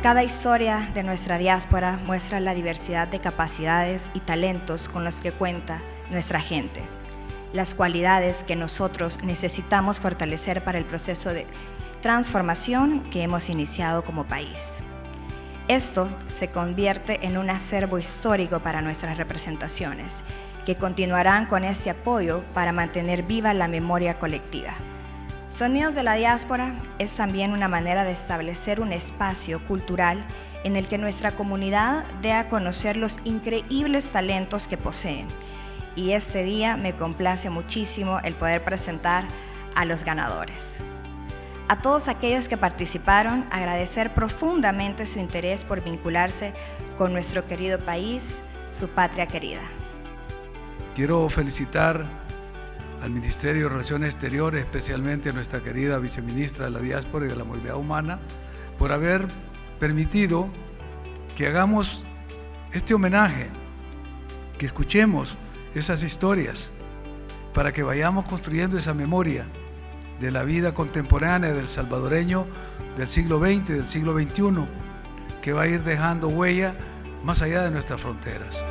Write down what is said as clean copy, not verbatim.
Cada historia de nuestra diáspora muestra la diversidad de capacidades y talentos con los que cuenta nuestra gente, las cualidades que nosotros necesitamos fortalecer para el proceso de transformación que hemos iniciado como país. Esto se convierte en un acervo histórico para nuestras representaciones, que continuarán con este apoyo para mantener viva la memoria colectiva. Sonidos de la Diáspora es también una manera de establecer un espacio cultural en el que nuestra comunidad dé a conocer los increíbles talentos que poseen. Y este día me complace muchísimo el poder presentar a los ganadores. A todos aquellos que participaron, agradecer profundamente su interés por vincularse con nuestro querido país, su patria querida. Quiero felicitar al Ministerio de Relaciones Exteriores, especialmente a nuestra querida viceministra de la Diáspora y de la Movilidad Humana, por haber permitido que hagamos este homenaje, que escuchemos esas historias, para que vayamos construyendo esa memoria de la vida contemporánea del salvadoreño del siglo XX, del siglo XXI, que va a ir dejando huella más allá de nuestras fronteras.